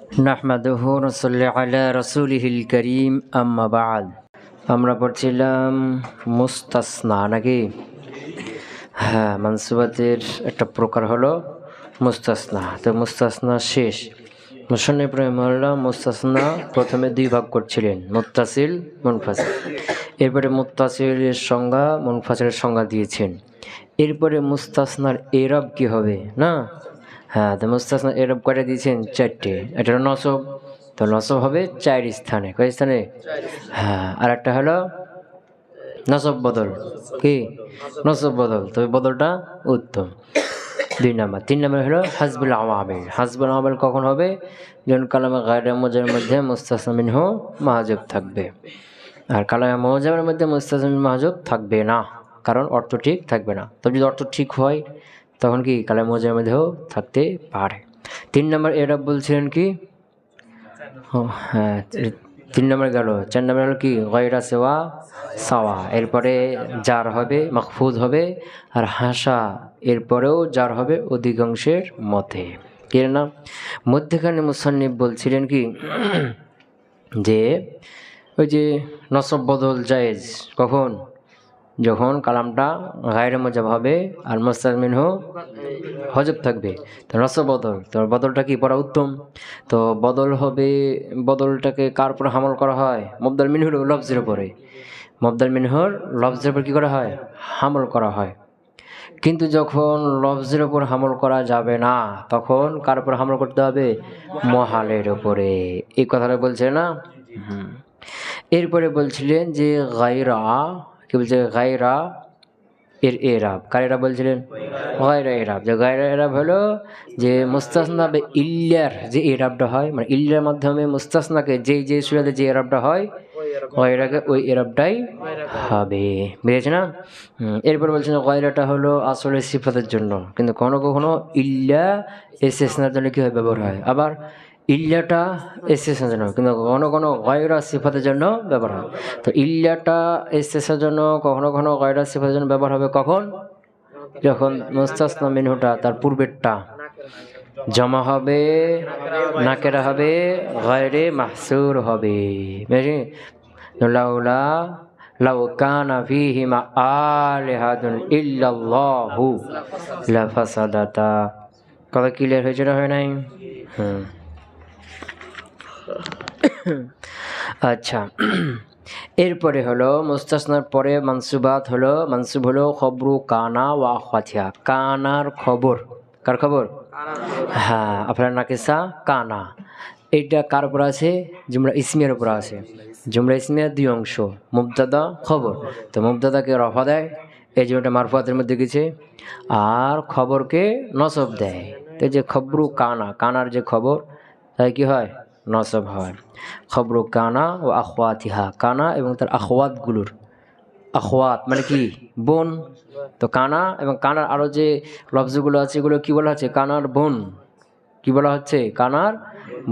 নাহমাদুহু নসল্লি আলা রাসূলিহিল কারীম আম্মা বা'দ। আমরা পড়ছিলাম মুস্তাসনা নাকি? হ্যাঁ, মানসুবাতের একটা প্রকার হলো মুস্তাসনা। তো মুস্তাসনা শেষ। মুসান্নিফ রাহিমাহুল্লাহ মুস্তাসনা প্রথমে দুই ভাগ করছিলেন, মুত্তাসিল, মুনফাসিল। এরপরে মুত্তাসিলের সংজ্ঞা, মুনফাসিলের সংজ্ঞা দিয়েছেন। এরপরে মুস্তাসনার এরাব কি হবে না? হ্যাঁ, তো মুস্তাসনা এরাব কয়টা দিয়েছেন? চারটে। এটা হলো নসব, তো নসব হবে চার স্থানে। কয় স্থানে? হ্যাঁ, আর একটা হলো নসব বদল। কি? নসব বদল, তবে বদলটা উত্তম। 2 নাম্বার। 3 নাম্বার হলো হাসবুল আওয়ামিল। হাসবুল আওয়ামিল কখন হবে? যখন কালামে গায়রে মুজার মধ্যে মুস্তাসনা মিনহু মাহজুব থাকবে, আর কালামে মুজামের মধ্যে মুস্তাসনা মিনহু মাহজুব থাকবে না, কারণ অর্থ ঠিক থাকবে না। তবে যদি অর্থ ঠিক হয় তখন কি কালামে মুজামের মধ্যেও থাকতে পারে। 3 নাম্বার এরাব বলছিলেন কি? হ্যাঁ, 3 নাম্বার গেল। 4 নাম্বার হলো কি? গায়রা সিওয়া সাওয়া। এরপরে জার হবে, মাখফুজ হবে, আর হাসা এরপরেও জার হবে অধিকাংশের মতে। এর না মধ্যখানে মুসান্নিফ বলছিলেন কি যে ওই যে নসব বদল জায়েজ কখন? যখন কালামটা গায়রে মুজাব হবে আর মুস্তাসনা মিনহু হজব থাকবে, তো নসব বদল, তো বদলটা কি পড়া উত্তম। তো বদল হবে, বদলটাকে কার উপর হামল করা হয়? মুবদাল মিনহুর লফজের উপরে। মুবদাল মিনহুর লফজের উপর কী করা হয়? হামল করা হয়। কিন্তু যখন লফজের উপর হামল করা যাবে না, তখন কার উপর হামল করতে হবে? মহালের উপরে। এই কথাটা বলছে না? এরপরে বলছিলেন যে গায়রা, কি বলছে? গায়রা এর এরাব। কার এরাব বলছিলেন? গায়রা এরাব। যে গায়রা এরাব হলো যে মুস্তাসনা বে ইল্লার যে এরাবটা হয়, মানে ইল্লার মাধ্যমে মুস্তাসনাকে যে সূরাতে যে এরাবটা হয় গায়রাকে ওই এরাবটাই হবে। বুঝেছ না? এরপর বলছেন গায়রাটা হলো আসলে সিফাতের জন্য, কিন্তু কখনো কখনো ইল্লা ইসতিসনার জন্য কি হয়? ব্যবহার হয়। আবার ইল্লাটা ইসতিসনার জন্য, কিন্তু কখনো কখনো গায়রা সিফাতের জন্য ব্যবহার হয়। তো ইল্লাটা ইসতিসনার জন্য, কখনো কখনো গায়রা সিফাতের জন্য ব্যবহার হবে কখন? যখন মুস্তাসনা মিনহুটা তার পূর্বেরটা জমা হবে, নাকেরা হবে, গায়রে মাহসুর হবে। লাউলা লাউ কানা ফীহিমা আলিহাতুন ইল্লাল্লাহু লাফাসাদাতা। কথা ক্লিয়ার হয়েছে না হয় নাই? আচ্ছা, এরপরে হলো মুস্তাসনার পরে মানসুবাত হলো, মানসুব হলো খবরু কানা ওয়া আখওয়াতিহা। কানার খবর। কার খবর? হ্যাঁ, আপনার নাকিসা কানা। এইটা কার উপর আছে? জুমলা ইসমিয়ার উপর আছে। জুমলা ইসমিয়ার দুই অংশ, মুবতাদা, খবর। তো মুবতাদাকে রফা দেয়, এই জন্য এটা মারফুয়াতের মধ্যে গেছে, আর খবরকে নসব দেয়। তো যে খবরু কানা, কানার যে খবর, তাই কি হয়? নসব হয়। খবরু কানা ও আখওয়াতিহা, কানা এবং তার আখওয়াতগুলোর। আখওয়াত মানে কি? বোন। তো কানা এবং কানার আরও যে লফজগুলো আছে এগুলো কি বলা হচ্ছে? কানার বোন। কি বলা হচ্ছে? কানার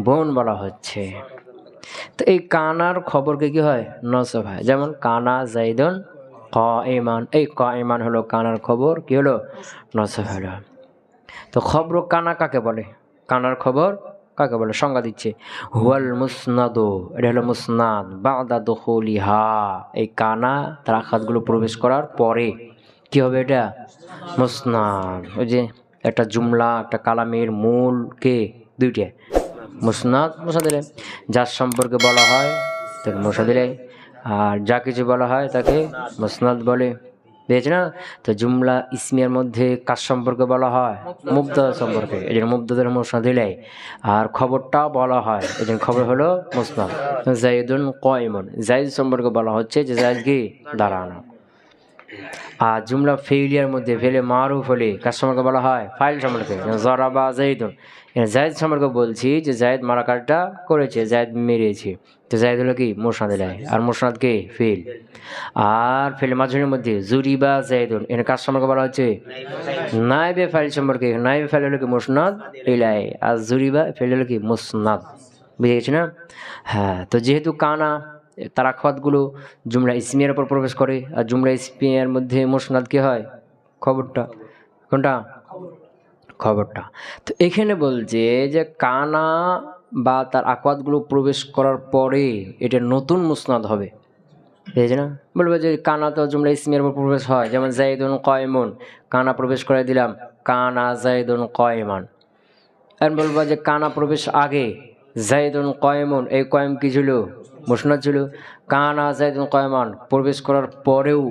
বোন বলা হচ্ছে। তো এই কানার খবরকে কি হয়? নসব হয়। যেমন কানা জাইদুন কাইমান, এই কাইমান হলো কানার খবর, কি হলো? নসব হলো। তো খবর কানা কাকে বলে? কানার খবর কাকে বলে? সংজ্ঞা দিচ্ছে, হুয়াল মুসনাদু, এটা হলো মুসনাদ, বাদা দুখুলিহা, এই কানা তার আখাতগুলো প্রবেশ করার পরে কি হবে? এটা মুসনাদ। ওই যে একটা জুমলা, একটা কালামের মূল কে? দুইটা, মুসনাদ, মুসাদিলে। যার সম্পর্কে বলা হয় তাকে মুসাদিলে, আর যা কিছু বলা হয় তাকে মুসনাদ বলে। বুঝেছ না? তো জুমলা ইসমিয়ার মধ্যে কার সম্পর্কে বলা হয়? মুবতাদা সম্পর্কে, এই জন্য মুবতাদার মুসনাদিলে। আর খবরটা বলা হয়, এই জন্য খবর হলো মুসনাদ। জাইদুন কাইমুন, জাইদ সম্পর্কে বলা হচ্ছে যে জাইদ কি? দাঁড়ানো। আর জুমলা ফেইলিয়ার মধ্যে ফেলে মারুফ হলে কার সম্পর্কে বলা হয়? ফাইল সম্পর্কে। জরাবা জাইদুন, জায়দ সম্পর্কে বলছি যে জায়দ মারা কাজটা করেছে, জায়দ মেরেছে। তো জায়দ হলো কি? মুসনাদ, আর মুসনাদ কে? ফেল। আর ফেলে মাঝুরের মধ্যে জুরিবা জাইদুন, এখানে কার সম্পর্কে বলা হচ্ছে? নাইবে ফাইল সম্পর্কে। নাইবে ফাইল হলো কি? মুসনাদ ইলাই, আর জুরিবা ফেল হলো কি? মুসনাদ। বুঝে গেছি না? হ্যাঁ, তো যেহেতু কানা তার আখওয়াতগুলো জুমলা ইসমিয়ার উপর প্রবেশ করে, আর জুমলা ইসমিয়ার মধ্যে মুসনাদ কি হয়? খবরটা। কোনটা? খবরটা। তো এখানে বলছে যে কানা বা তার আখওয়াতগুলো প্রবেশ করার পরে এটা নতুন মুসনাদ হবে, বুঝেছি না? বলবো যে কানা তো জুমলা ইসমের উপর প্রবেশ হয়, যেমন জাইদুন কয়মুন, কানা প্রবেশ করে দিলাম, কানা জাইদুন কয়মান। আর বলবো যে কানা প্রবেশ আগে, জাইদুন কয়মুন, এই কয়ম কি ছিল? মুসনাদ ছিল। কানা জাইদুন কয়মান প্রবেশ করার পরেও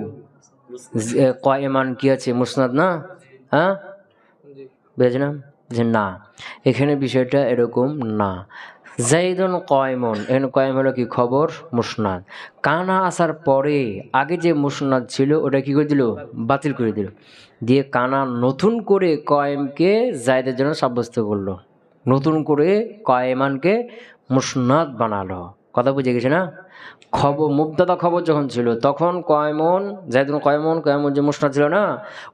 কয়মান কি আছে? মুসনাদ না? হ্যাঁ, বুঝলাম যে না, এখানে বিষয়টা এরকম না। জাইদুন কয়মুন, এখানে কয়ম হলো কি? খবর, মুসনাদ। কানা আসার পরে আগে যে মুসনাদ ছিল ওটা কি করে দিল? বাতিল করে দিল, দিয়ে কানা নতুন করে কয়েমকে জায়দের জন্য সাব্যস্ত করলো, নতুন করে কয়েমানকে মুসনাদ বানালো। কথা বুঝে গেছে না? খবর মুবতাদা খবর যখন ছিল তখন কয়মন, জায়দুন কয়মন, কয়মন যে মুসনাদ ছিল না,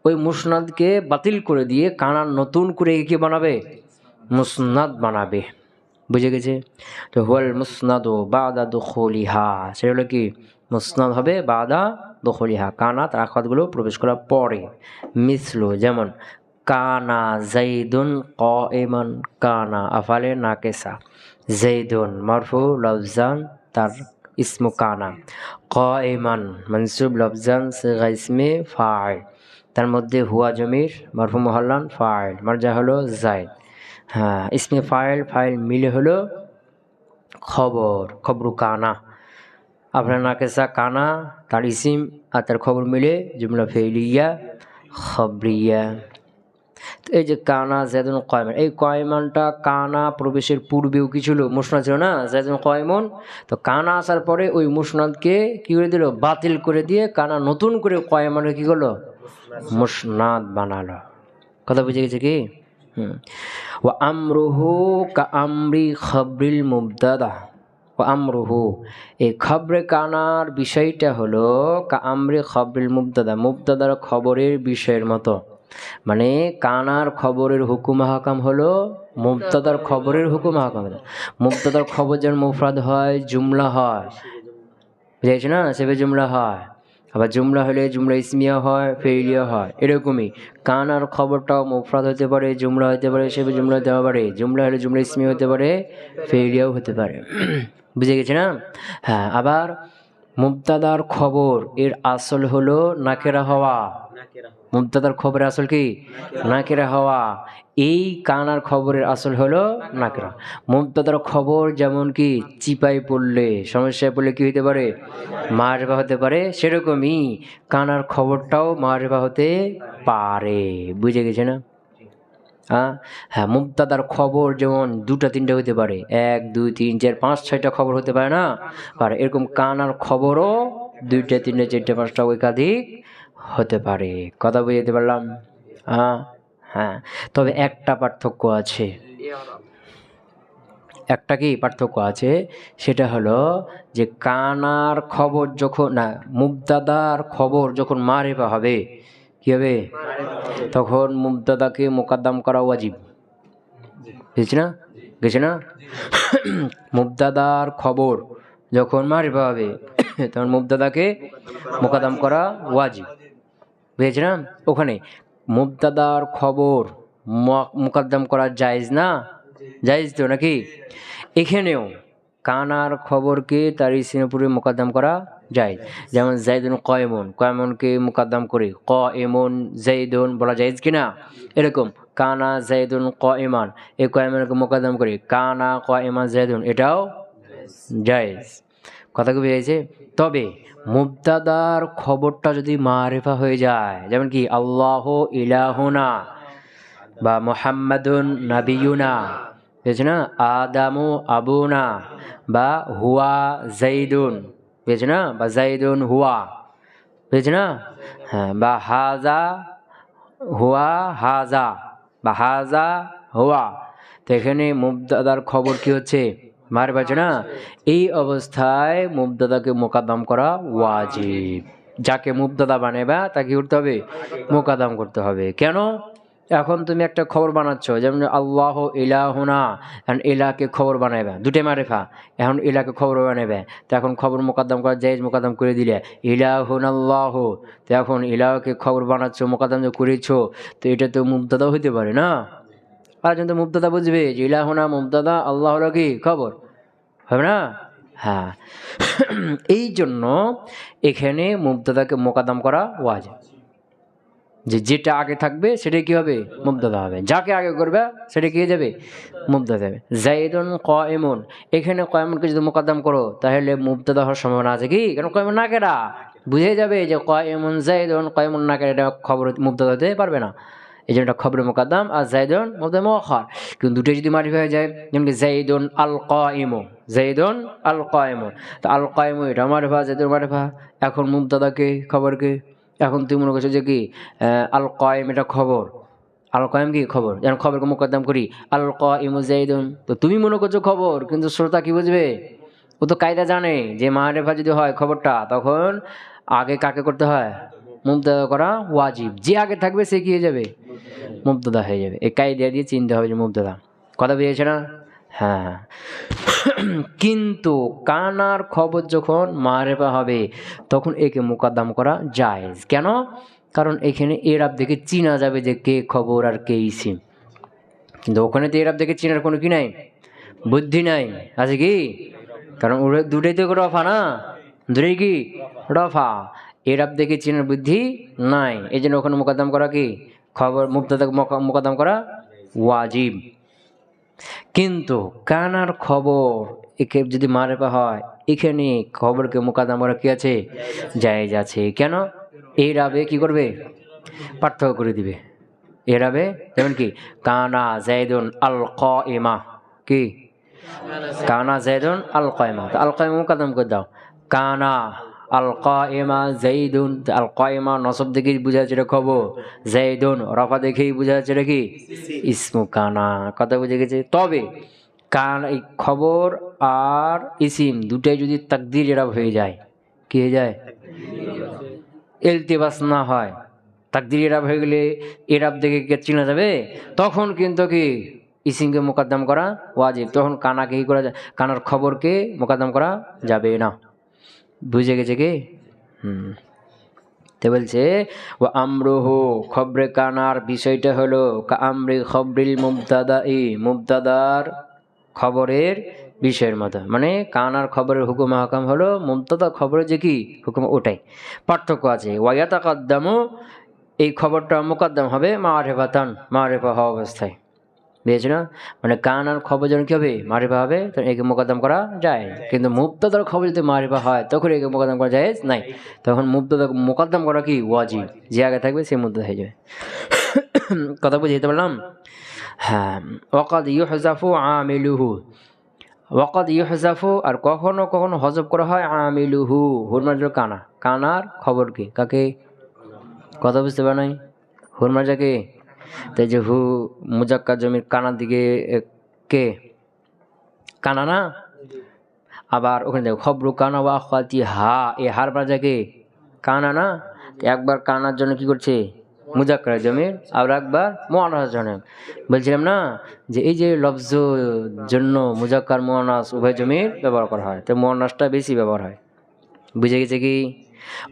ওই মুসনাদকে বাতিল করে দিয়ে কানা নতুন করে কি বানাবে? মুসনাদ বানাবে। বুঝে গেছে? তো হুয়াল মুসনাদু বাদা দুখুলিহা, সেটা হলো কি? মুসনাদ হবে বাদা দুখুলিহা, কানা তার আখওয়াতগুলো প্রবেশ করার পরে। মিসলু, যেমন কানা জাইদুন কাইমান, কানা আফালে নাকেসা, জাইদুন মারফু লফজান তার ইসমু কানা, কাইমান মানসুব লফজান সিগা ইসমে ফাইল, তার মধ্যে হুয়া জমির মারফু মুহাল্লান ফাইল, মারজা হলো জাইদ। হ্যাঁ, ইসমে ফাইল ফাইল মিলে হলো খবর, খবরু কানা। আপনার নাকেসা কানা তার ইসিম আর তার খবর মিলে জুমলা ফেলিয়া খবরিয়া। তো এই যে কানা জাইদুন কয়মান, এই কয়মানটা কানা প্রবেশের পূর্বেও কি ছিল? মুসনাদ ছিল না, জাইদুন কয়মন। তো কানা আসার পরে ওই মুসনাদকে কি করে দিল? বাতিল করে দিয়ে কানা নতুন করে কয়মানকে কি করলো? মুসনাদ বানালো। কথা বুঝে গেছে কি? ওয়া আমরুহু কা আমরি খবরিল মুবতাদা, ওয়া আমরুহু, এই খবরে কানার বিষয়টা হলো কা আমরি খবরিল মুবতাদা, মুবতাদার খবরের বিষয়ের মতো। মানে কানার খবরের হুকুম হাকাম হলো মুবতাদার খবরের হুকুম হাকাম। মুবতাদার খবর যেমন মুফরাদ হয়, জুমলা হয়, বুঝেছ না? সেভাবে জুমলা হয়, আবার জুমলা হলে জুমলা ইসমিয়া হয়, ফেইলিয়া হয়। এরকমই কানার খবরটাও মুফরাদ হতে পারে, জুমলা হতে পারে, সেভাবে জুমলা হতে পারে, জুমলা হলে জুমলা ইসমিয়া হতে পারে, ফেইলিয়াও হতে পারে। বুঝে গেছে না? হ্যাঁ, আবার মুবতাদার খবর এর আসল হলো নাকেরা হওয়া। মুবতাদার খবরের আসল কি? নাকেরা হওয়া। এই কানার খবরের আসল হলো নাকেরা। মুবতাদার খবর যেমন কি চিপাই পড়লে, সমস্যায় পড়লে কি হতে পারে? মারফা হতে পারে, সেরকমই কানার খবরটাও মারফা হতে পারে। বুঝে গেছে না? হ্যাঁ, মুবতাদার খবর যেমন দুটা তিনটা হতে পারে, 1 2 3 4 5 6টা খবর হতে পারে না? আর এরকম কানার খবরও 2টা 3টা 4টা 5টা একাধিক হতে পারে। কথা বুঝতে পারলাম? হ্যাঁ, তবে একটা পার্থক্য আছে। একটা কি পার্থক্য আছে? সেটা হলো যে কানার খবর যখন না, মুবতাদার খবর যখন মারিফা হবে, কি হবে? তখন মুবতাদাকে মুকাদ্দাম করা ওয়াজিব। বুঝছি না? গেছে না? মুবতাদার খবর যখন মারিফা হবে তখন মুবতাদাকে মুকাদ্দাম করা ওয়াজিব। বুঝেছি না? ওখানে মুবতাদার খবর মুকাদ্দাম করা জায়েজ না? জায়েজ তো নাকি? এখানেও কানার খবরকে তার ইসমের উপরে মুকাদ্দাম করা জায়েজ। যেমন জাইদুন কয়মন, কয়মনকে মুকাদ্দাম করে কয়মন জাইদুন বলা জায়েজ কিনা? এরকম কানা জাইদুন কয়মান, এই কয়মনকে মুকাদ্দাম করে কানা কয়মান জাইদুন, এটাও জায়েজ। কথা কি বুঝেছে? তবে মুবতাদার খবরটা যদি মারিফা হয়ে যায়, যেমন কি আল্লাহ ইলাহুনা বা মুহাম্মাদুন নাবিয়ুনা, বুঝেছে না? আদামু আবুনা বা হুয়া জাইদুন, বুঝেছে না? বা জাইদুন হুয়া, বুঝেছে না? হ্যাঁ, বা হাজা হুয়া হাজা বা হাজা হুয়া। তো এখানে মুবতাদার খবর কি হচ্ছে? মারিফা হচ্ছে না? এই অবস্থায় মুবতাদাকে মুকাদ্দাম করা ওয়াজিব। যাকে মুবতাদা বানাবা তাকে করতে হবে? মুকাদ্দাম করতে হবে। কেন? এখন তুমি একটা খবর বানাচ্ছ, যেমন আল্লাহ ইলাহুনা, এখন ইলাকে খবর বানাইবা, দুটো মারিফা, এখন ইলাকে খবর বানাইবে, তো এখন খবর মুকাদ্দাম করা জায়েজ, মুকাদ্দাম করে দিলে ইলাহুন আল্লাহ, তো এখন ইলাহকে খবর বানাচ্ছ, মুকাদ্দাম করেছ, তো এটা তো মুবতাদাও হইতে পারে না? ওরা কিন্তু মুবতাদা বুঝবে যে ইলাহুনা মুবতাদা, আল্লাহ হলো কি খবর, হবে না? হ্যাঁ, এই জন্য এখানে মুবতাদাকে মোকাদ্দাম করা ওয়াজিব। যে যেটা আগে থাকবে সেটাই কি হবে? মুবতাদা হবে। যাকে আগে করবে সেটা কি হয়ে যাবে? মুবতাদা হবে। যাইদুন কায়েমুন, এখানে কায়েমুনকে যদি মোকাদ্দাম করো তাহলে মুবতাদা হওয়ার সম্ভাবনা আছে কি? কারণ কায়েমুন না কেডা, বুঝে যাবে যে কায়েমুন যাইদুন, কায়েমুন না কেডা, এটা খবর মুবতাদা হতে পারবে না। এই জন্য এটা খবরে মোকাদ্দাম, আর যাইদুন মুবতাদা মুআখার। কিন্তু দুটোই যদি মারিফা হয়ে যায়, যেমন কি যাইদুন আল কায়েমু, যাইদুন আল কায়েমু, তো আল কায়েমু এটা মারিফা, যাইদুন মারিফা। এখন মুবতাদাকে খবরকে, এখন তুমি মনে করছো যে কি আল কায়েম এটা খবর, আল কায়েম কি খবর, যেন খবরকে মোকদ্দম করি আল কায়েমু যাইদুন, তো তুমি মনে করছো খবর, কিন্তু শ্রোতা কি বুঝবে? ও তো কায়দা জানে যে মারিফা যদি হয় খবরটা, তখন আগে কাকে করতে হয়? মুবতাদা করা ওয়াজিব। যে আগে থাকবে সে কি হয়ে যাবে? মুবতাদা হয়ে যাবে। এই কায়দা দিয়ে চিনতে হবে যে মুবতাদা। কথা বুঝেছে না? হ্যাঁ। কিন্তু কানার খবর যখন মারেফা হবে তখন একে মুকদ্দম করা জায়েজ। কেন? কারণ এখানে এরাব দেখে চিনা যাবে যে কে খবর আর কে ইসিম। কিন্তু ওখানে তো এরাব দেখে চিনার কোনো কি নাই, বুদ্ধি নাই, আছে কি? কারণ ওরা দুটোই তো রফা না, দুটোই কি রফা। এরাব দেখে চিনার বুদ্ধি নাই, এই জন্য ওখানে মুকদ্দম করা কি খবর, মুবতাদা মুকদ্দম করা ওয়াজিব। কিন্তু কানার খবর একে যদি মারেফা হয়, এখানে খবরকে মুকাদ্দাম করা কি আছে? জায়েজ আছে। কেন? এই রাবে কি করবে? পার্থক্য করে দিবে। এ রাবে যেমন কি কানা যাইদুন আল কাইমা, কি কানা যাইদুন আল কাইমা, তো আল কাইমা মুকাদ্দাম করে দাও। কানা আল কাইমা যাইদুন, আল কাইমা নসব দেখেই বোঝা যাচ্ছে এটা খবর, যাইদুন রফা দেখেই বোঝা যাচ্ছে এটা কি ইসমু কানা। কথা বুঝে গেছে? তবে কান এই খবর আর ইসিম দুটাই যদি তাকদির এরাব হয়ে যায়, কি হয়ে যায়? ইলতিবাস না হয়, তাকদির এরাব হয়ে গেলে এরাব দেখে কে চিনা যাবে, তখন কিন্তু কি ইসিমকে মোকদ্দম করা ওয়াজিব। তখন কানাকে কি করা যায়? কানার খবরকে মোকদ্দম করা যাবে না। বুঝে গেছে কি? তো বলছে ও আমরুহু, খবরে কানার বিষয়টা হলো কা আমরি খবরিল মুবতাদা, মুবতাদার খবরের বিষয়ের মতো। মানে কানার খবরের হুকুম হাকাম হলো মুবতাদা খবরের যে কি হুকুম, ওটাই। পার্থক্য আছে। ওয়ায়াতাকাদ্দামু, এই খবরটা মুকদ্দম হবে মারিফাতান, মারিফা হওয়া অবস্থায়। বুঝেছ না? মানে কানার খবর যখন কি হবে? মারিফা হবে, তখন একে মোকদ্দম করা যায়। কিন্তু মুবতাদার খবর যদি মারিফা হয় তখন একে মোকদ্দম করা যায় নাই। তখন মুবতাদা মোকদ্দম করা কি ওয়াজিব। যে আগে থাকবে সে মুবতাদা হয়ে যাবে। কথা বুঝে যেতে পারলাম? হ্যাঁ। ওয়াকাদ ইউহজাফু আমিলুহু, ওয়াকাদ ইউহজাফু, আর কখনো কখনো হজব করা হয় আমিলুহু, হুরমার কানা, কানার খবর কি কাকে? কথা বুঝতে পার নাই? হুরমার যাকে, তাই যে হু মুজাক্কার জমির কানার দিকে কে কানা না? আবার ওখানে দেখো খবরু কানা ওয়া আখাতি হা, এ হার বাজাকে কানা না? একবার কানার জন্য কি করছে? মুজাক্কার জমির, আর একবার মুআন্নাস জন্য। বলছিলাম না যে এই যে লফজ জন্য মুজাক্কার মুআন্নাস উভয় জমির ব্যবহার করা হয়, তো মুআন্নাসটা বেশি ব্যবহার হয়। বুঝে গেছে কি?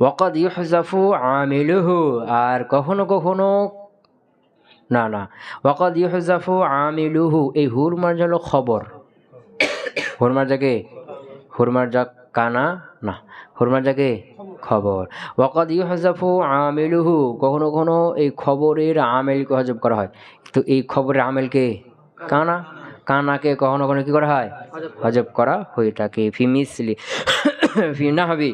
ওয়াকাদ ইউহজাফু আমিলুহু, আর কখনো কখনো না না, ওয়াকাদ ইউহজাফু আমিলুহু, এই হুরমার হলো খবর, হুরমার যাকে, হুরমার যা কানা না, হুরমার যাকে খবর। ওয়াকাদ ইউহজাফু আমিলুহু, কখনো কখনো এই খবরের আমেলকে হজব করা হয়। তো এই খবরের আমেলকে কানা, কানাকে কখনো কখনো কি করা হয়? হজব করা হয়ে থাকে। ফি মিসলি ফি নাহবি,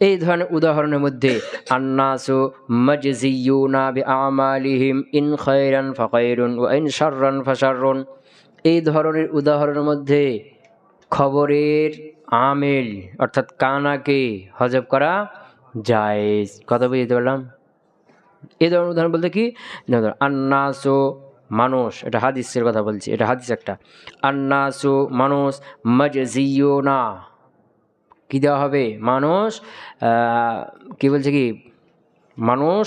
এই ধরনের উদাহরণের মধ্যে আন্নাসু মাজজিয়ুনা বিআমালিহিম ইন খায়রান ফাখায়রুন ওয়া ইন শাররান ফাশাররুন, এই ধরনের উদাহরণের মধ্যে খবরের আমেল অর্থাৎ কানাকে হজব করা জায়েজ। কথা বুঝতে পারলাম? এই ধরনের উদাহরণ বলতে কি? আন্নাসু মানুষ, এটা হাদিসের কথা বলছি, এটা হাদিস একটা। আন্নাসু মানুষ, মাজজিয়ুনা কি দেওয়া হবে? মানুষ কি বলছে কি? মানুষ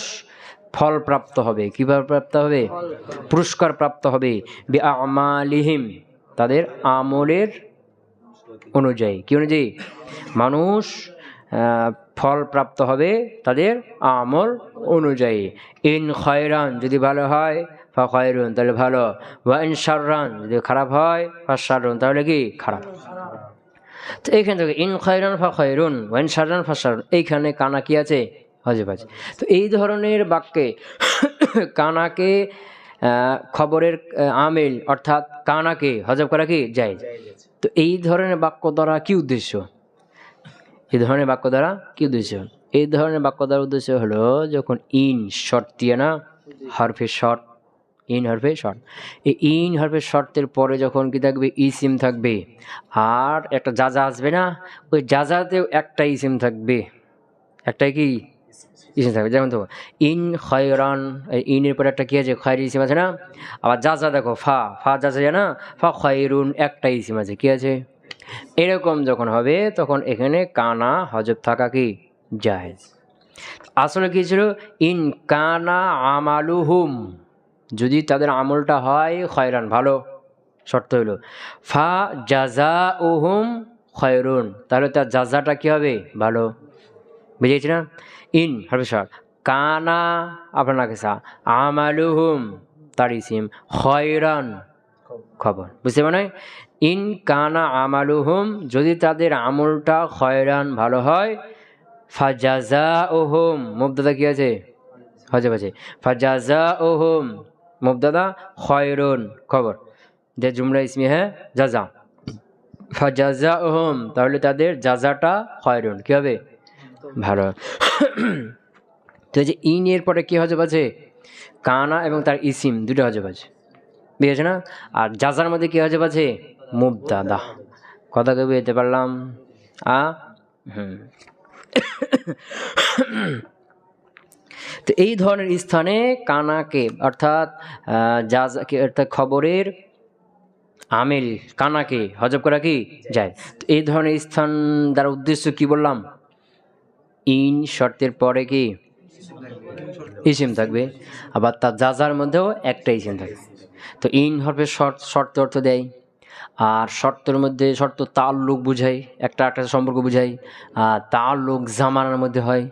ফল প্রাপ্ত হবে। কিভাবে প্রাপ্ত হবে? পুরস্কার প্রাপ্ত হবে। বিআমালিহিম, তাদের আমলের অনুযায়ী। কি অনুযায়ী? মানুষ ফল প্রাপ্ত হবে তাদের আমল অনুযায়ী। ইন খায়রান, যদি ভালো হয়, ফাখায়রুন তাহলে ভালো, ওয়া ইন শাররান যদি খারাপ হয় ফাশাররুন তাহলে কি খারাপ। তো এইখান থেকে ইন খায়রান ফাখায়রুন ওয়া ইন শাররান ফাশাররুন, এইখানে কানা কি আছে? হজব আছে। তো এই ধরনের বাক্যে কানাকে খবরের আমিল অর্থাৎ কানাকে হজব করা কি জায়েজ। তো এই ধরনের বাক্য দ্বারা কি উদ্দেশ্য? এই ধরনের বাক্য দ্বারা কি উদ্দেশ্য? এই ধরনের বাক্য দ্বারা উদ্দেশ্য হলো যখন ইন শর্ত দিয়ে না, হরফে শর্ত, ইন হরফে শর্ত, এই ইন হরফে শর্তের পরে যখন কি থাকবে? ইসিম থাকবে, আর একটা যাজা আসবে না, ওই যাজাতেও একটা ইসিম থাকবে, একটাই কি ইসিম থাকবে। যেমন তো ইন খয়রান, ইনের পরে একটা কি আছে? খয়ের ইসিম আছে না। আবার যাজা দেখো ফা, ফা যাজা যায় না, ফা খয়রুন একটা ইসিম আছে, কি আছে? এরকম যখন হবে তখন এখানে কানা হজব থাকা কি জায়েজ। আসলে কি ছিল? ইন কানা আমালুহুম, যদি তাদের আমলটা হয় খয়রান ভালো, শর্ত হইল ফা জাজা ওহুম খয়রুন, তাহলে তার জাজাটা কি হবে? ভালো। বুঝেছি না? ইন হরফে শর্ত, কানা আপনার কেসা, আমালুহুম তার ইসিম, খয়রান খবর, বুঝতে মানে? ইন কানা আমালুহুম, যদি তাদের আমলটা খয়রান ভালো হয়, ফাজাজা ওহুম মুবতাদা কি আছে? হজব আছে, ফাজাজা ওহুম মুবতাদা, খয়রুন খবর, যে জুমলা ইসমি হ্যাঁ জাজা, ফাজাজা ওহুম তাহলে তাদের জাজাটা খয়রুন কি হবে? ভালো। তো এই যে ইন এর পরে কি হজব আছে? কানা এবং তার ইসিম দুটো হজব আছে, বুঝেছে না? আর জাজার মধ্যে কি হজব আছে? মুবতাদা। কথা কে বুঝতে পারলাম? তো এই ধরনের স্থানে কানাকে অর্থাৎ জাজাকে অর্থাৎ খবরের আমিল কানাকে হজব করা কি যায়। তো এই ধরনের স্থান দ্বারা উদ্দেশ্য কি বললাম? ইন শর্তের পরে কি ইসিম থাকবে, আবার তার যাজার মধ্যেও একটা ইসিম থাকবে। তো ইন হরফে শর্ত অর্থ দেয়, আর শর্তের মধ্যে শর্ত তাল্লুক বুঝায়, একটা সম্পর্ক বুঝায়। আর তাল্লুক জামানার মধ্যে হয়,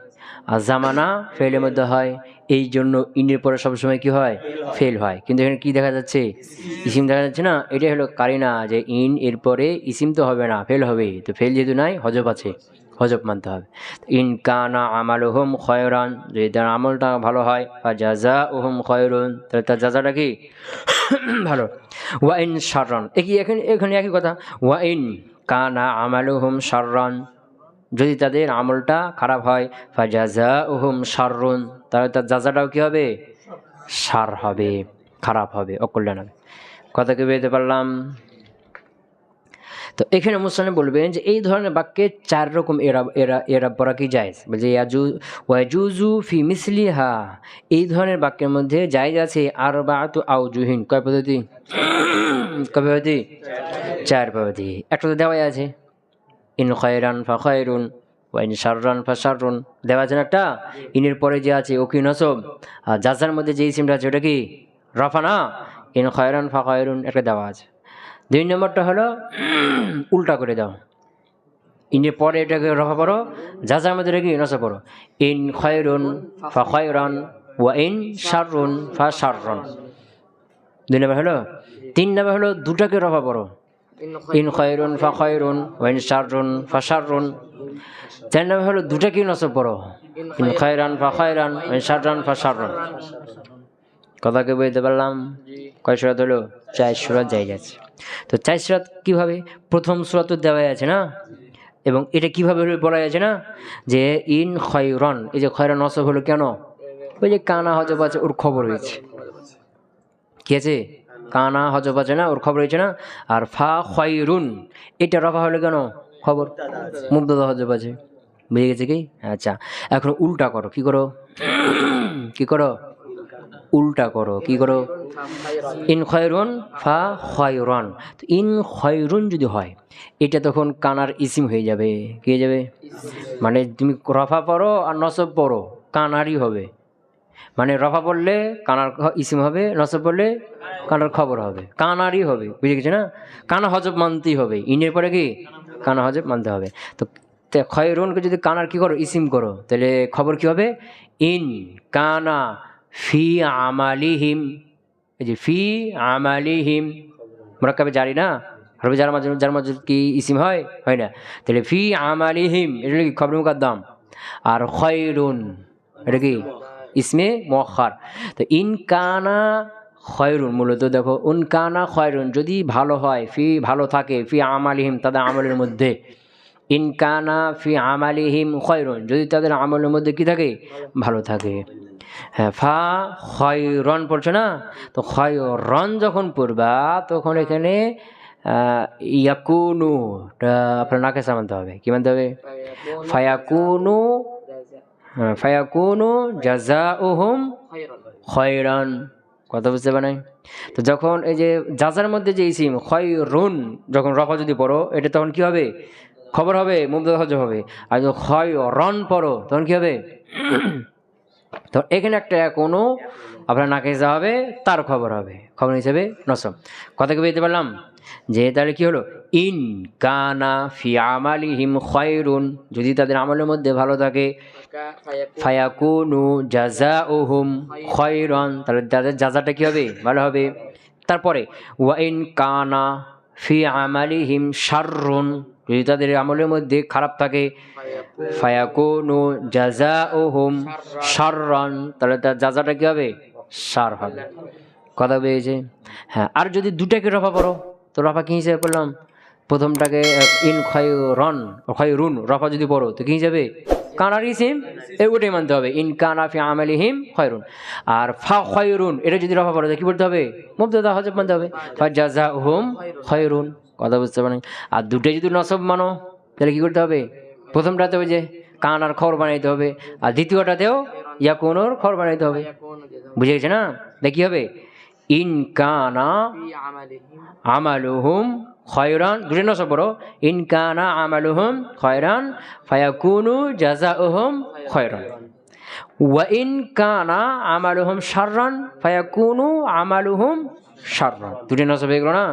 আর জামানা ফেলের মধ্যে হয়। এই জন্য ইনের পরে সবসময় কি হয়? ফেল হয়। কিন্তু এখানে কি দেখা যাচ্ছে? ইসিম দেখা যাচ্ছে না। এটাই হলো কারিনা যে ইন এর পরে ইসিম তো হবে না, ফেল হবে। তো ফেল যেহেতু নাই, হজব আছে, হজব মানতে হবে। ইন কানা আমালুহুম খয়রান, যদি তার আমলটা ভালো হয়, ফাজাজা ওহুম খয়রুন তাহলে তার জাজাটা কি ভালো। ওয়া ইন শাররান, এখানে একই কথা। ওয়া ইন কানা আমালুহুম শাররান, যদি তাদের আমলটা খারাপ হয়, ফাজাজা ওহুম শাররুন তাহলে তার জাজাটাও কি হবে? শার হবে, খারাপ হবে, অকল্যাণ হবে। কথা কি বুঝতে পারলাম? তো এখানে মুসলিম বলবেন যে এই ধরনের বাক্যে 4 রকম এরাব করা কি জায়েজ। বলছে ওয়াজুজু ফি মিসলিহা, এই ধরনের বাক্যের মধ্যে জায়েজ আছে আরবাআতু আওজুহিন, কয় পদ্ধতি? কয় পদ্ধতি? 4 পদ্ধতি। একটা তো দেওয়াই আছে, ইন খয়রান ফা খয়রুন ওয়া ইন শাররান ফা শাররুন, দেওয়া আছে একটা। ইনের পরে যে আছে ও কি নসব, আর জাজার মধ্যে যে ইসিমটা আছে ওটা কি রফা না, ইন খয়রান ফা খয়রুন একটা দেওয়া আছে। 2 নম্বরটা হলো উল্টা করে দাও, ইনের পরে এটাকে রফা করো, যার মধ্যে কি নসব করো, ইন খয়রুন ফা খয়রান ওয়া ইন শাররুন ফা শাররুন। 2 নম্বর হলো। 3 নম্বর হলো দুটাকে রফা করো, ইন খয়রুন ফা খয়রুন ওয়া ইন শাররুন ফা শাররুন। 4 নম্বর হলো দুটাকে নসব করো, ইন খয়রান ফা খয়রান ওয়া ইন শাররান ফা শাররুন। কথা কি বুঝতে পারলাম? কয় সূরা হলো? 4 সূরা জায়েজ আছে। তো 4 সূরা কিভাবে? প্রথম সূরা তো দেওয়াই আছে না, এবং এটা কিভাবে বলা আছে না যে ইন খয়রান, এই যে খয়রান নসব হলো কেন? ওই যে কানা হজব আছে, ওর খবর হয়েছে, কি আছে? কানা হজব আছে না, ওর খবর হয়েছে না। আর ফা খয়রুন এটা রফা হলো কেন? খবর, মুবতাদা হজব আছে, বুঝে গেছে কি? আচ্ছা, এখন উল্টা করো। কি করো? কি করো? উল্টা করো। কি করো? ইন খয়রুন ফা খয়রান। তো ইন খয়রুন যদি হয়, এটা তখন কানার ইসিম হয়ে যাবে। কি হয়ে যাবে? মানে তুমি রফা পড়ো আর নসব পড়ো, কানারই হবে। মানে রফা পড়লে কানার ইসিম হবে, নসব পড়লে কানার খবর হবে, কানারই হবে। বুঝে গেছে না? কানা হজব মানতেই হবে, ইনের পরে কি কানা হজব মানতে হবে। তো খয়রুনকে যদি কানার কি করো? ইসিম করো, তাহলে খবর কি হবে? ইন কানা ফি আমালিহিম, এই যে ফি আমালিহিম মুরাক্কাবে জারি না, হরফে যার মাঝে কি ইসিম হয়? হয় না। তাহলে ফি আমালিহিম এটা কি খবর মুকদ্দম, আর খয়রুন এটা কি ইসমে মুআক্খার। তো ইন কানা খয়রুন, মূলত দেখো উন কানা খয়রুন যদি ভালো হয়, ফি ভালো থাকে, ফি আমালিহিম তাদের আমলের মধ্যে, ইন কানা ফি আমালিহিম খয়রুন যদি তাদের আমলের মধ্যে কি থাকে? ভালো থাকে। হ্যাঁ, ফা খয়রন পড়ছো না, তো খয়রন যখন পড়বা তখন এখানে ইয়াকুনু আপনার নাকেসা মানতে হবে। কি মানতে হবে? ফায়াকুনু, ফায়াকুনু জাযাউহুম খয়রান। কথা বুঝতে পারেন? তো যখন এই যে জাজার মধ্যে যে ইসিম খয়রুন যখন রফা যদি পড়ো, এটা তখন কি হবে? খবর হবে, মুবতাদা হজব হবে। আর যখন খয়রন পড়ো তখন কি হবে? তো এখানে একটা কোনো আপনার নাকেজা হবে, তার খবর হবে, খবর হিসেবে নসব। কথা কি বলতে পারলাম? যে তাহলে কি হলো? ইন কানা ফি আমালিহিম খয়রুন যদি তাদের আমলের মধ্যে ভালো থাকে, ফায়াকুনু জাযাউহুম খয়রান তাহলে তাদের জাযাটা কি হবে? ভালো হবে। তারপরে ওয়া ইন কানা ফি আমালিহিম শাররুন যদি তাদের আমলের মধ্যে খারাপ থাকে, ফায়াকুনু জাযাউহুম শাররান তাহলে তার জাযাটা কি হবে? শার হবে। কথা পেয়েছে? হ্যাঁ। আর যদি দুটাকে রফা পড়ো তো রফা কি হিসেবে পড়লাম? প্রথমটাকে ইন খয়রুন রফা যদি পড়ো তো কি হিসাবে? কানার ইসিম, ওটাই মানতে হবে, ইন কানা ফি আমালিহিম খয়রুন। আর ফা খয়রুন এটা যদি রফা পড়ো তো কি বলতে হবে? মুবতাদা হজব মানতে হবে, ফা জাযাউহুম খয়রুন। কথা বুঝতে পারেন? আর দুটাই যদি নসব মানো তাহলে কি করতে হবে? প্রথমটাতে ওই যে কানার খবর বানাইতে হবে, আর দ্বিতীয়টাতেও ইয়াকুনুর খবর বানাইতে হবে। বুঝে গেছে না? দেখি হবে ইন কানা আমালুহুম খয়রান দুটো নসব পড়ো, ইন কানা আমালুহুম খয়রান ফায়াকুনু জাযাউহুম খয়রান। ওয়া ইন কানা আমালুহুম শাররান ফায়াকুনু আমালুহুম শাররান। দুটো নসব হয়ে গেল না?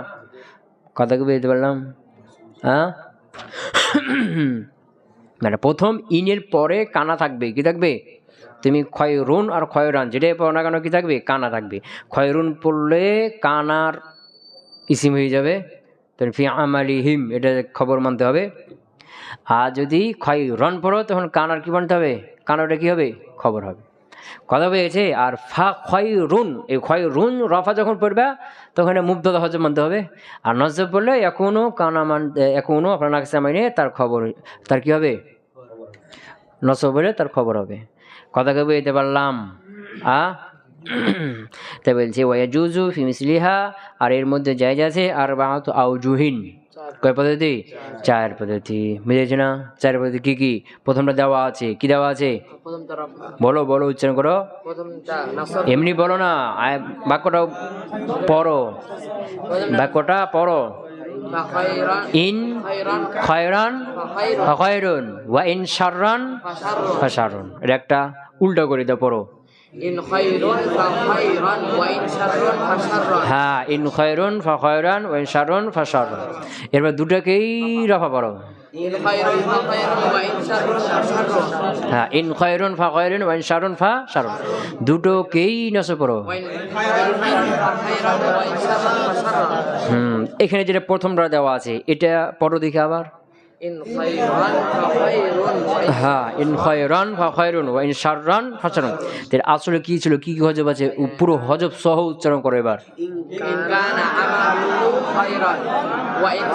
কথা কি বুঝতে পারলাম? হ্যাঁ, মানে প্রথম ইনের পরে কানা থাকবে। কি থাকবে? তুমি খয়রুন আর খয়রান যেটাই পড়ো না কেন কি থাকবে? কানা থাকবে। খয়রুন পড়লে কানার ইসিম হয়ে যাবে, তো ফি আমালিহিম এটা খবর মানতে হবে। আর যদি খয়রন পড়ো তখন কানার কি মানতে হবে? কানাটা কি হবে? খবর হবে। কথা পেয়েছে? আর ফা খয়রুন এই খয়রুন রফা যখন পড়বে তখন মুবতাদা হজব মানতে হবে। আর নজব পড়লে এখনো কানা এখনো আপনার নাকসা মাইনে তার খবর, তার কি হবে? নসব বলে তার খবর হবে। কথা কে বুঝতে পারলাম? তাই বলছে ওয়াজুজু ফি মিসলিহা, আর এর মধ্যে জায়েজ আছে আর বাহাতু আউজুহিন। কয় পদ্ধতি? চার পদ্ধতি। বুঝেছ না? চার পদ্ধতি কি কি? প্রথমটা দেওয়া আছে। কি দেওয়া আছে? বলো বলো, উচ্চারণ করো। এমনি বলো না, বাক্যটা পড়ো, বাক্যটা পড়ো। ইন খয়রান ফাখয়রুন ওয়া ইন শাররান ফাশাররুন। এটা একটা উল্টা করে দাও, পড়ো। ইন খায়রুন ফাখায়রান ওয়া ইন শাররুন ফাশাররুন। হ্যাঁ, ইন খায়রুন ফাখায়রান ওয়া ইন শাররুন ফাশাররুন। এরপর দুটাকেই রফা পড়ো। ইন খায়রুন ফাখায়রান ওয়া ইন শাররুন ফাশাররুন। হ্যাঁ, ইন খায়রুন ফাখায়রান ওয়া ইন শাররুন ফাশাররুন। দুটোকেই নসব পড়ো। এখানে যেটা প্রথমটা দেওয়া আছে এটা পড়ো দেখি আবার। হ্যাঁ, ইন খায়রান ফাখায়রুন ওয়া ইন শাররান ফাশাররুন। এর আসলে কি ছিল, কি কি হজব আছে পুরো হজব সহ উচ্চারণ করো এবার। ইন কানা আমালুহু খায়রান ওয়া ইন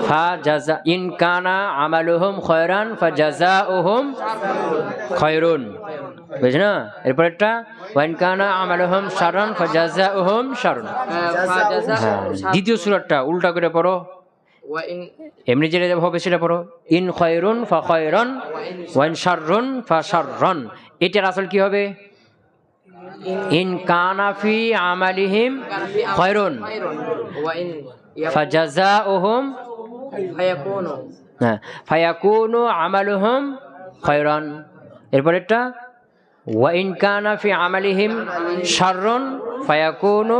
ফাজাযা ইন কানা আমালুহুম খায়রান ফাজাযাউহুম খায়রুন। বুঝছ না? এরপর একটা ওয়া ইন কানা আমালুহুম শাররান ফাজাযাউহুম শাররুন। দ্বিতীয় সূরাটা উল্টা করে পড়ো। এমনি যেটা হবে সেটা পড়ো। ইন খায়রুন ফাখায়রান ওয়া ইন শাররুন ফাশাররান। এটার আসল কি হবে? ইন কানা ফি আমালিহিম খায়রুন ফাজাযাউহুম ফায়াকুনু, হ্যাঁ, ফায়াকুনু আমালুহুম খায়রান। এরপর এটা ওয়া ইন কানা ফি আমালিহিম শাররুন ফায়াকুনু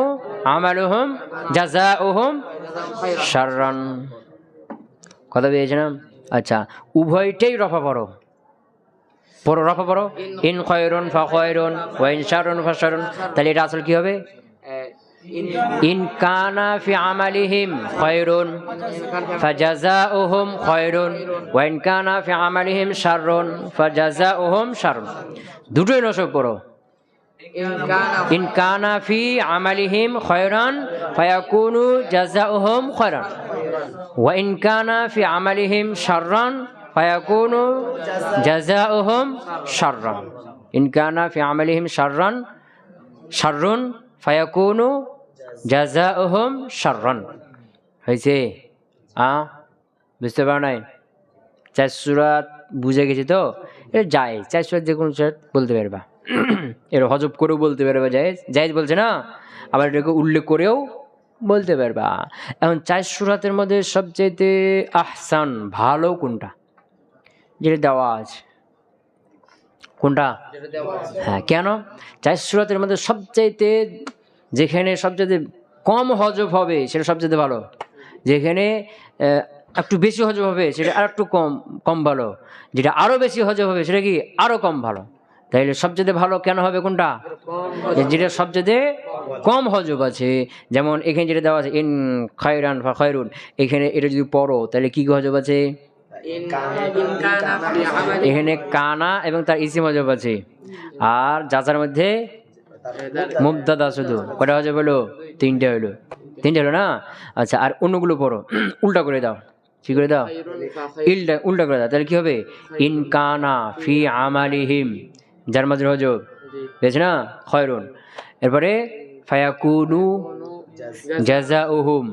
আমালুহুম জাযাউহুম শাররান। কথা পেয়েছে না? আচ্ছা, উভয়টাই রফা পড়ো, রফা পড়ো। ইন খায়রুন ফাখায়রুন ওয়া ইন শাররুন ফাশাররুন। তাহলে এটা আসল কি হবে? ইন কানা ফি আমালিহিম খায়রুন ফাজাযাউহুম খায়রুন ওয়া ইন কানা ফি আমালিহিম শাররুন ফাজাযাউহুম শাররুন। দুটোই নসব পড়ো। ইন কানা ফি আমালিহিম খায়রান ফায়াকুনু জাযাউহুম খায়রান ওয়া ইন কানা ফি আমালিহিম শাররান ফায়াকুনু জাযাউহুম শাররান। ইন কানা ফি আমালিহিম শাররান শাররুন ফায়াকুনু জাযাউহুম শাররান। হয়েছে? বুঝতে পারো নাই? 4 সূরা বুঝে গেছি তো? এটা জায়েজ, 4 সূরা যে কোনো সূরা বলতে পারবা। এর হজব করেও বলতে পারবা, জায়েজ জায়েজ বলছে না, আবার এটাকে উল্লেখ করেও বলতে পারবা। এখন 4 সূরাতের মধ্যে সবচাইতে আহসান ভালো কোনটা? যেটা দেওয়া আছে কোনটা? হ্যাঁ, কেন? 4 সূরাতের মধ্যে সবচাইতে যেখানে সবচাইতে কম হজব হবে সেটা সবচাইতে ভালো, যেখানে একটু বেশি হজব হবে সেটা আর একটু কম কম ভালো, যেটা আরো বেশি হজব হবে সেটা কি আরো কম ভালো। তাইলে সবচেয়ে ভালো কেন হবে কোনটা? যেটা সবচেয়ে কম হজব আছে। যেমন এখানে যেটা দেওয়া আছে ইন খায়রান ফা খায়রুন, এখানে এটা যদি পড়ো তাহলে কি হজব আছে? এখানে কানা এবং তার ইসিম হজব আছে, আর যাচার মধ্যে মুবতাদা শুধু কয়টা হজব হলো? 3টে হলো। 3টে হলো না? আচ্ছা, আর অন্যগুলো পড়ো, উল্টা করে দাও। কি করে দাও? উল্টা করে দাও। তাহলে কি হবে? ইন কানা ফি আমালিহিম, যার মাঝে হজব পেয়েছে না, খায়রুন। এরপরে ফায়াকুনু জাযাউহুম,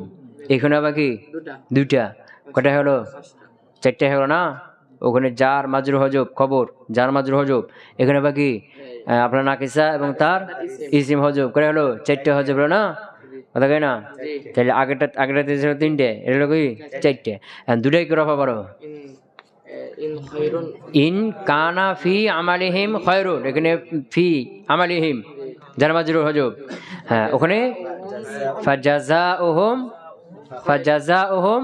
এখানে আবার কি 2টা, কয়টা হলো? 4টে হলো না? ওখানে যার মাজরুর হজব, খবর যার মাজরুর হজব, এখানে বাকি আপনার নাকিসা এবং তার ইসিম হজব, করে হলো 4টে হজব হলো না? কথা কই না? তাহলে আগেরটাতে ছিল 3টে, এটা হলো কি 4টে। 2টাই কি রফা পারো? ইন কানা ফি আমালিহিম খায়রুন, এখানে ফি আমালিহিম যার মাজরুর হজব, হ্যাঁ ওখানে ফাজাযাউহুম ফাজাযাউহুম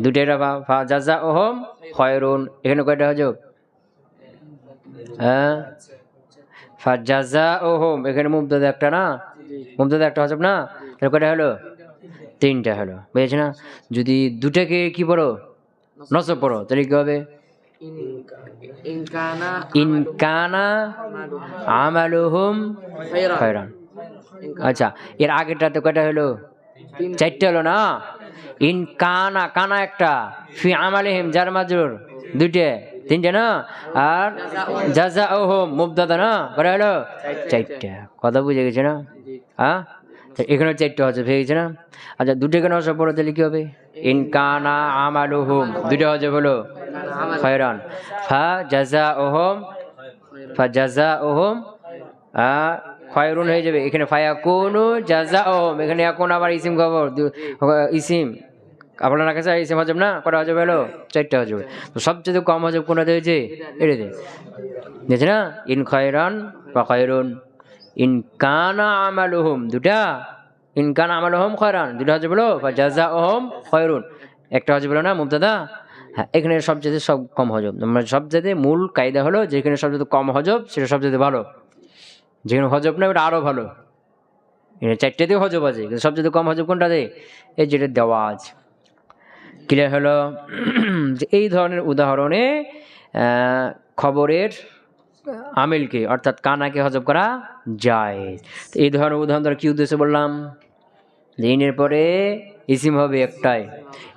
2টাই রফা, ফাজাযাউহুম খায়রুন, এখানে কয়টা হজব? হ্যাঁ, ফাজাযাউহুম, এখানে মুবতাদা একটা না, মুবতাদা একটা হজব না, তাহলে কয়টা হলো? 3টা হলো। বুঝেছ না? যদি 2টাকে কি পড়ো? নসব পড়ো, তাহলে কি হবে? ইন কানা আমালুহুম খায়রান। আচ্ছা, এর আগেরটাতে কয়টা হলো? 4টে হলো না? ইন কানা, কানা একটা, ফি আমালিহিম যার মাজরুর 2টে, 3টে না? আর জাযাউহুম মুবতাদা না, কয়টা হলো? 4টে। কথা বুঝে গেছে না? হ্যাঁ, এখানে 4টে হজব হয়ে গেছে না? আচ্ছা, 2টাকে নসব পড়ো, তাহলে কি হবে? ইন কানা আমালুহুম, 2টা হজব হলো খায়রান, ফাজাযাউহুম খায়রুন হয়ে যাবে। এখানে ফায়াকুনু জাযাউহুম, এখানে এখন আবার ইসিম খবর, ইসিম আপনার কাছে ইসিম হজব না, কটা হজব হলো? 4টে হজব। তো সবচেয়ে কম হজব কোনটা হয়েছে? এটাতে দেখছে না? ইন খায়রান ফা খায়রুন, ইন কানা আমালুহুম 2টা, ইন কানা আমালুহুম খায়রান 2টা হজব হলো, ফাজাযাউহুম খায়রুন একটা হজব হলো না, মুবতাদা। হ্যাঁ, এখানে সবচেয়ে সব কম হজব, মানে সবচেয়ে মূল কায়দা হলো যেখানে সবচেয়ে কম হজব সেটা সবচেয়ে ভালো, যেখানে হজব না ওটা আরো ভালো। 4টেতেও হজব আছে, কিন্তু সবচেয়ে কম হজব কোনটাতে? এই যেটা দেওয়া আছে। ক্লিয়ার হলো? যে এই ধরনের উদাহরণে খবরের আমিলকে অর্থাৎ কানাকে হজব করা যায়। এই ধরনের উদাহরণ দ্বারা কি উদ্দেশ্যে বললাম? ইনের পরে ইসিম হবে একটাই,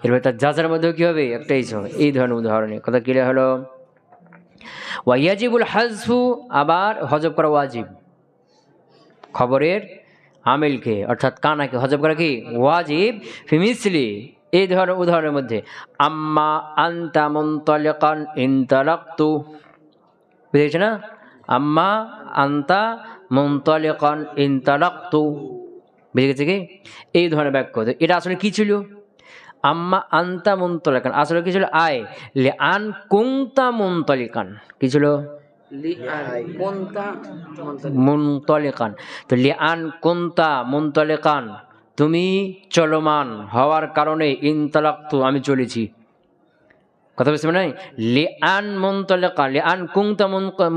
এরপরে তার যাচার মধ্যেও কি হবে? একটা ইসিম হবে। এই ধরনের উদাহরণে কথা ক্লিয়ার হলো? ওয়াজিবুল হাজফু, আবার হজব করা ওয়াজিব, খবরের আমিলকে অর্থাৎ কানাকে হজব করা কি ওয়াজিব। ফি মিসলি, এই ধরনের উদাহরণের মধ্যে আম্মা আনতা মুনতালিকান ইনতালাকতু, বুঝেছ না? আম্মা আনতা মুনতালিকান ইনতালাকতু, বুঝে গেছে কি? এই ধরনের বাক্য, এটা আসলে কি ছিল? আম্মা আনতা মুনতালিকান আসলে কি ছিল? আয় লিআন কুনতা মুনতালিকান, কি ছিল? মুনতালিকান। তো লিআন কুনতা মুনতালিকান, তুমি চলমান হওয়ার কারণে, ইনতালাকতু আমি চলেছি। কথা বুঝতে পারেন? লিআন মুনতালিকান, লিআন কুনতা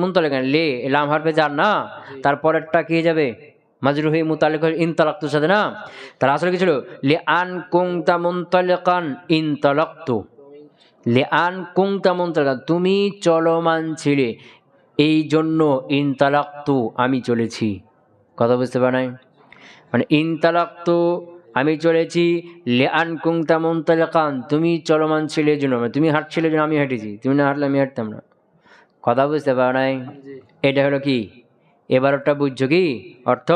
মুনতালিকান, লে লাম হারফে জার না, তারপরেরটা কি যাবে? মাজরুহি মুতাল্লিক ইনতালাক্তুর সাথে না, তার আসলে কি ছিল লিআন কুনতা মুনতালিকান ইনতালাক্তু, লিআন কুনতা মুনতালিকান তুমি চলমান ছিলে এই জন্য ইনতালাক্তু আমি চলেছি। কথা বুঝতে পার নাই? মানে ইনতালাক্তু আমি চলেছি, লিআন কুনতা মুনতালিকান তুমি চলমান ছিলে এই জন্য, মানে তুমি হাঁটছিলে জন্য আমি হেঁটেছি, তুমি না হাঁটলে আমি হাঁটতাম না। কথা বুঝতে পারো নাই? এটা হলো কি এবারটা বুঝছো কি অর্থ?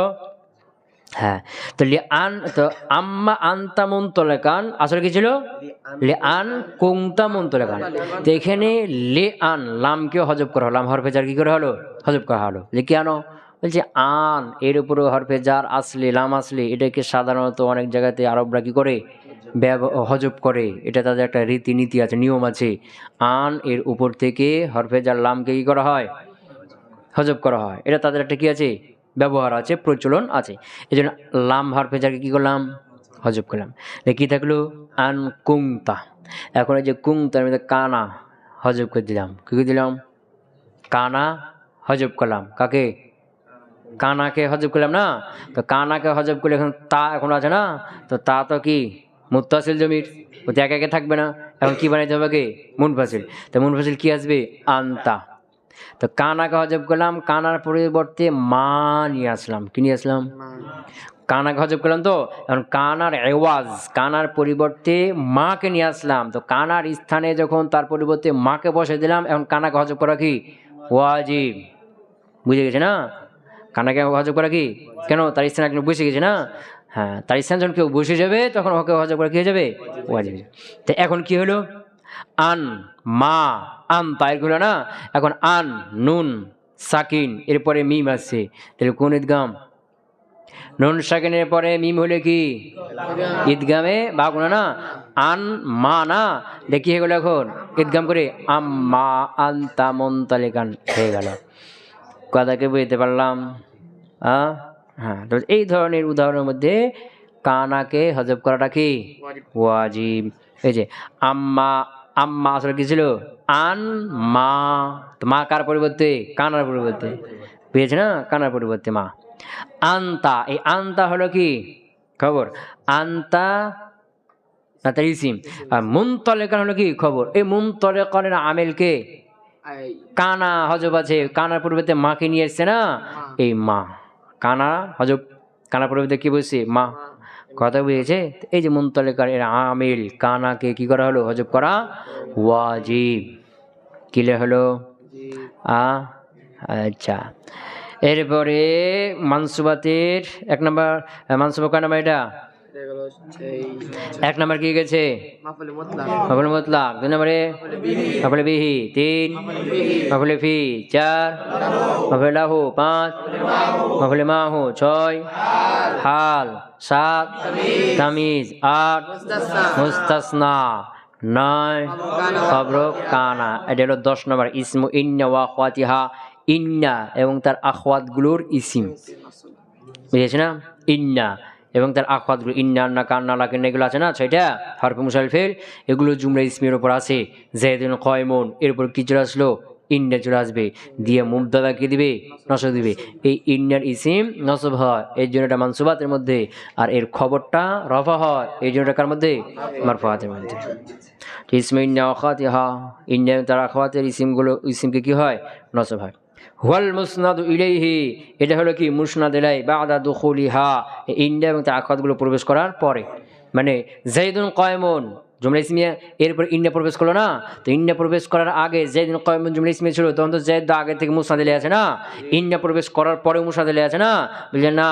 হ্যাঁ, তো লিআন তো আম্মা আনতা মুনতালিকান আসলে কি ছিল লিআন কুনতা মুনতালিকান। তো এখানে লিআন লামকে হজব করা হলো, লাম হরফে জার কি করে হলো হজব করা হলো। যে কেন বলছে আন এর উপরে হরফে জার আসলে লাম আসলে এটাকে সাধারণত অনেক জায়গাতে আরবরা কি করে হজব করে, এটা তাদের একটা রীতিনীতি আছে, নিয়ম আছে। আন এর উপর থেকে হরফে জার লামকে কি করা হয় হজব করা হয়, এটা তাদের একটা কি আছে ব্যবহার আছে, প্রচলন আছে। এই জন্য লাম হরফে জারকে কী করলাম হজব করলাম। কি থাকলো আন কুংতা। এখন এই যে কুংতার মধ্যে কানা হজব করে দিলাম, কী করে দিলাম কানা হজব করলাম। কাকে? কানাকে হজব করলাম না, তো কানাকে হজব করলে এখন তা এখন আছে না, তো তা তো কি মুত্তাসিল জমির, ওতে একে একে থাকবে না, এখন কি বানাইতে হবে কে মুনফাসিল। তো মুনফাসিল কি আসবে আনতা। তো কানাকে হজব করলাম, কানার পরিবর্তে মা নিয়ে আসলাম। কি নিয়ে আসলাম? কানাকে হজব করলাম, তো এখন কানার এওয়াজ কানার পরিবর্তে মাকে নিয়ে আসলাম। তো কানার স্থানে যখন তার পরিবর্তে মাকে বসে দিলাম, এখন কানাকে হজব করা কি ওয়াজিব। বুঝে গেছে না? কানাকে হজব করা কি কেন? তার স্থানে একজন বসে গেছে না, হ্যাঁ, তার স্থানে যখন কেউ বসে যাবে তখন ওকে হজব করা কি হয়ে যাবে ওয়াজিব। তো এখন কি হলো আন মা আন তাই হলো না, এখন আন নুন সাকিন এরপরে মিম আসছে, তাহলে কোন ঈদগাম? নুন সাকিনের পরে মিম হলে কি ঈদগামে ভাগ হলো না, আন মা না, দেখি হয়ে গেল এখন ঈদগাম করে আম্মা আনতা মুনতালিকান হয়ে গেল। কথাকে বুঝতে পারলাম? হ্যাঁ, তো এই ধরনের উদাহরণের মধ্যে কানাকে হজব করাটা কি ওয়াজিব। এই যে আম্মা আম্মা আসলে কি ছিল আন মা, তো মা কার পরিবর্তে কানার পরিবর্তে, বুঝেছে না, কানার পরিবর্তে মা। আনতা, এই আনতা হলো কি খবর, আনতা না তার ইসিম, আর মুনতালিকান হলো কি খবর। এই মুনতালিকানের আমেলকে কানা হজব আছে, কানার পরিবর্তে মাকে নিয়ে এসছে না, এই মা কানা হজব, কানার পরিবর্তে কি বলছে মা। কথা বুঝেছে? এই যে মুনতালিকার এর আমিল কানাকে কি করা হলো হজব করা ওয়াজিব। কিলে হলো আচ্ছা। এরপরে মানসুবাতের এক নম্বর মানসুবা কয় নাম্বার? এটা এক নম্বর কি গেছে মাফুল মুতলাক, দুই নম্বরে মাফুল বিহি, তিন মাফুল ফি, চার মাফুল লাহু, পাঁচ মাফুল মাহু, ছয় হাল, সাত তামিজ, আট মুস্তাসনা, নয় খবর কানা। এটা হলো 10 নম্বর ইসমু ইন্না ওয়া আখওয়াতিহা, ইন্না এবং তার আখওয়াতগুলোর ইসিম, বুঝেছ না? ইন্না এবং তার আখওয়াতগুলো ইন্না আন্না কান্না লাকিন্না এগুলো আছে না, ছয়টা হরফে মুশাররফের, এগুলো জুমলা ইসমের উপর আছে। যায়দুন কায়িমুন এর উপর কি চলে আসলো ইন্না চলে আসবে, দিয়ে মুবতাদা কি দিবে নসব দিবে। এই ইন্নার ইসিম নসব হয় এই জন্য এটা মানসুবাতের মধ্যে, আর এর খবরটা রফা হয় এই জন্য এটা কার মধ্যে মারফুআতের মধ্যে। ইসমে ইন্না আখওয়াতিহা, ইন্না তার আখওয়াতের ইসিমগুলো ইসিমকে কি হয় নসব হয়। ওয়াল মুসনাদু ইলাইহি, এটা হলো কি মুসনাদ ইলাইহি বাদা দুখুলিহা, ইন্না এবং তার আখওয়াতগুলো প্রবেশ করার পরে। মানে যায়দুন কায়িমুন জুমলা ইসমিয়া এরপর ইন্না প্রবেশ করলো না, তো ইন্না প্রবেশ করার আগে যায়দুন কায়িমুন জুমলা ইসমিয়া ছিল, তখন তো যায়দ আগে থেকে মুসনাদ ইলাইহি আছে না, ইন্না প্রবেশ করার পরে মুসনাদ ইলাইহি আছে না, বুঝলেন না?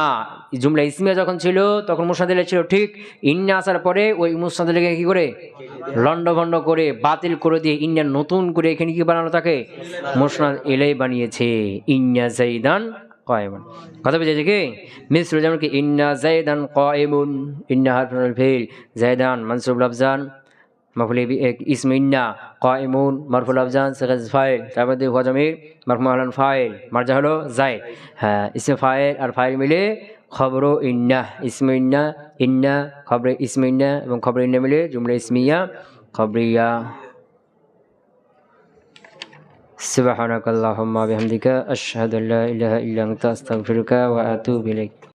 জুমলা ইসমিয়া যখন ছিল তখন মুসনাদ ইলাইহি ছিল, ঠিক ইন্না আসার পরে ওই মুসনাদ ইলাইহিকে কি করে লন্ডভন্ড করে বাতিল করে দিয়ে ইন্না নতুন করে এখানে কি বানানো তাকে মুসনাদ ইলাইহি বানিয়েছে, ইন্না যায়দান কায়িমুন। কথা বুঝেছে কি? মিসল যেমন কি ইন্না যায়দান কায়িমুন, ইন্না হারফুল ফিল, যায়দান মানসুব লাফজান মাফুল ইসমে ইন্না, কায়িমুন মারফু লাফজান সিগাত ফাইল, তারপর দিয়ে হুয়া জামির মারফু আলান ফাইল, মারজা হলো যায়দ। হ্যাঁ, ইসমে ফাইল আর ফাইল মিলে খবর ইন্না, ইসমে ইন্না ইন্না খবর ইসমে ইন্না এবং খবর ইন্না মিলে জুমলা ইসমিয়া খবরিয়া। সুবহানাকাল্লাহুম্মা বিহামদিকা আশহাদু আল্লা ইলাহা ইল্লা আনতা আস্তাগফিরুকা ওয়া আতুবু ইলাইক।